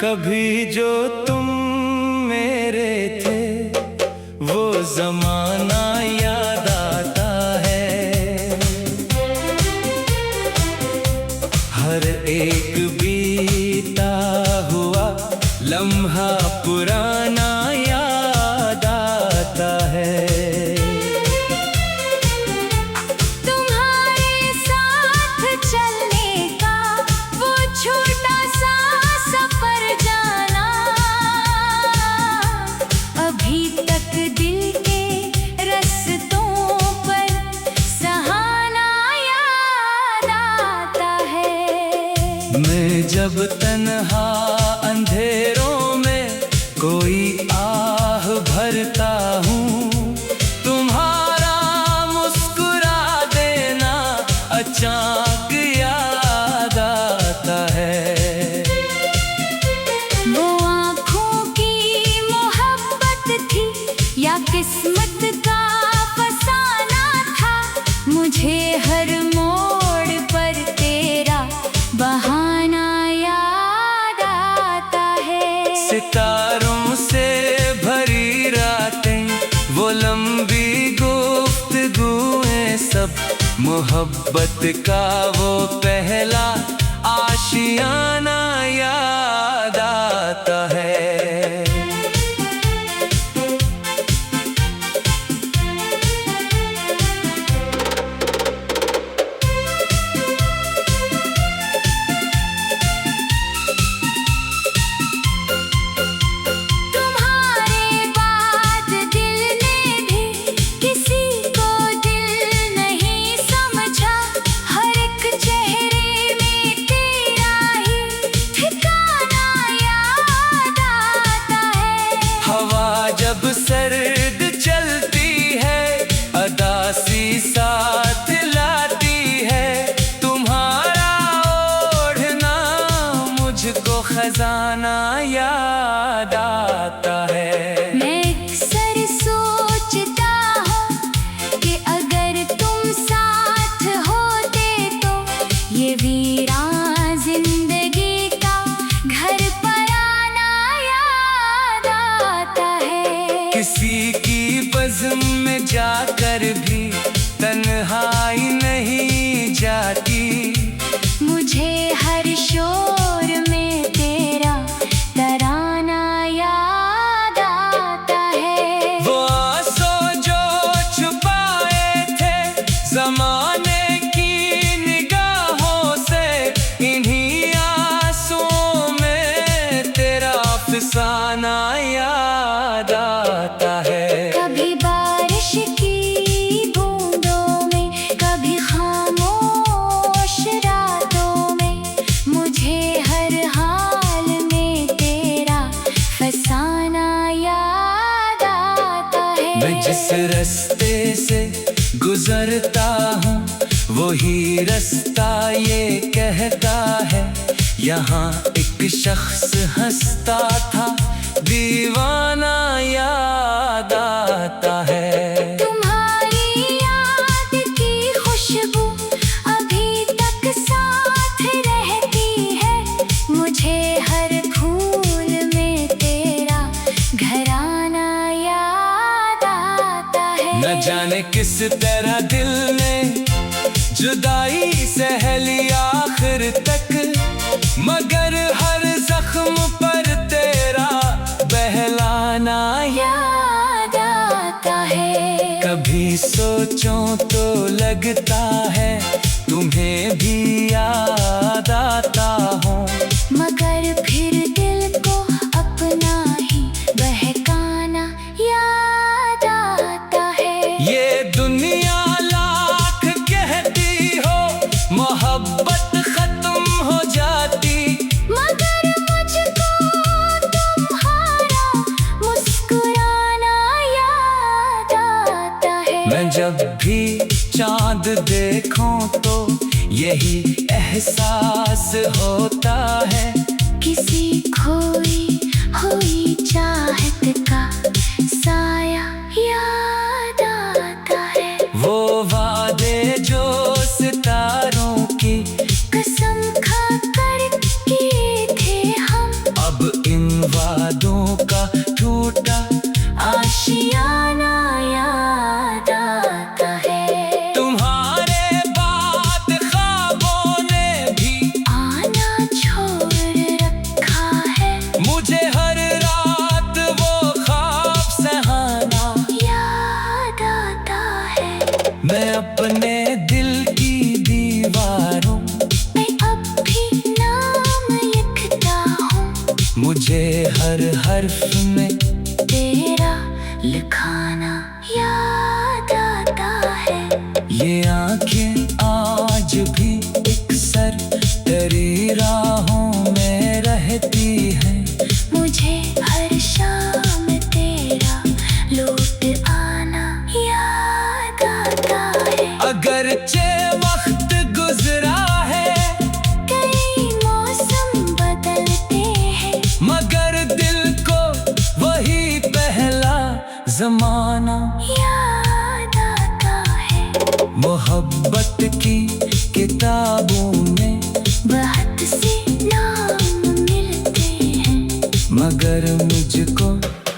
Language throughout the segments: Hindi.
कभी जो तुम मेरे थे वो जमाना याद आता है। हर एक बीता हुआ लम्हा पुराना याद आता है। मैं जब तन्हा अंधेरों में कोई आह भरता हूँ, तुम्हारा मुस्कुरा देना अचानक याद आता है। वो आँखों की मोहब्बत थी या किस्मत का फसाना था, मुझे हर मोड़ पर तेरा बहाना याद आता है। सितारों से भरी रातें, वो लंबी गुफ्तगूएं, सब मोहब्बत का वो पहला आशियाना याद आता है। जब सर्द चलती है अदासी साथ लाती है, तुम्हारा ओढ़ना मुझको खजाना याद आता है। मैं अक्सर सोचता हूँ कि अगर तुम साथ होते तो ये वीरान जिंदगी का घर पराना याद आता है। किसी की बज़्म में जाकर भी तन्हाई नहीं जाती, मुझे हर शोर में तेरा तराना याद आता है। वो आंसू जो छुपाए थे ज़माने की निगाहों से, इन्हीं आंसुओं में तेरा अफ़साना याद आता है। कभी बारिश की बूंदों में, कभी खामोश रातों में, मुझे हर हाल में तेरा फसाना याद आता है। मैं जिस रास्ते से गुजरता हूँ वही रास्ता ये कहता है, यहाँ एक शख्स हंसता था दीवाना याद आता है। तुम्हारी याद की खुशबू अभी तक साथ रहती है, मुझे हर फूल में तेरा घराना याद आता है। न जाने किस तरह दिल ने जुदाई सह ली आखिर तक, मगर हर जख्म पर तेरा बहलाना याद आता है। कभी सोचूं तो लगता है तुम्हें भी याद आता हूँ, मगर फिर दिल को अपना ही बहकाना याद आता है। ये दुनिया लाख कहती हो मोहब्बत खत्म हो जाती, मगर मुझको तुम्हारा मुस्कुराना याद आता है। मैं जब भी चांद देखूं तो यही एहसास होता है, किसी खोई हुई चाहत का साया याद आता है। वो वादे जो सितारों की कसम खा कर किए थे हम, अब मुझे हर हर्फ में तेरा लिखाना याद आता है। ये आंखें आज भी एक सर तेरी राहों में रहती हैं। मुझे हर शाम तेरा लौट आना याद आता है। अगरचे वक्त गुजरा है, कई मौसम बदलते हैं, मगर दिल को वही पहला जमाना याद आता है। मोहब्बत की किताबों में बहुत से नाम मिलते हैं, मगर मुझको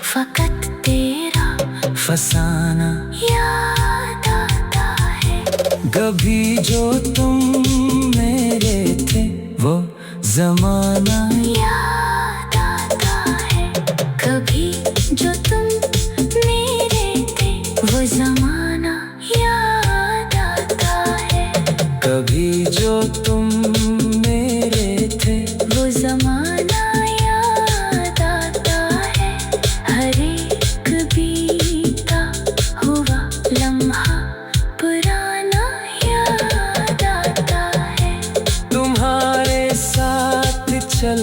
फकत तेरा फसाना याद आता है। कभी जो तुम मेरे थे वो जमाना याद आता है। कभी जो तुम मेरे थे वो जमाना याद आता है। कभी जो तुम मेरे थे वो जमाना याद आता है। हर एक बीता हुआ लम्हा पुराना याद आता है। तुम्हारे साथ चल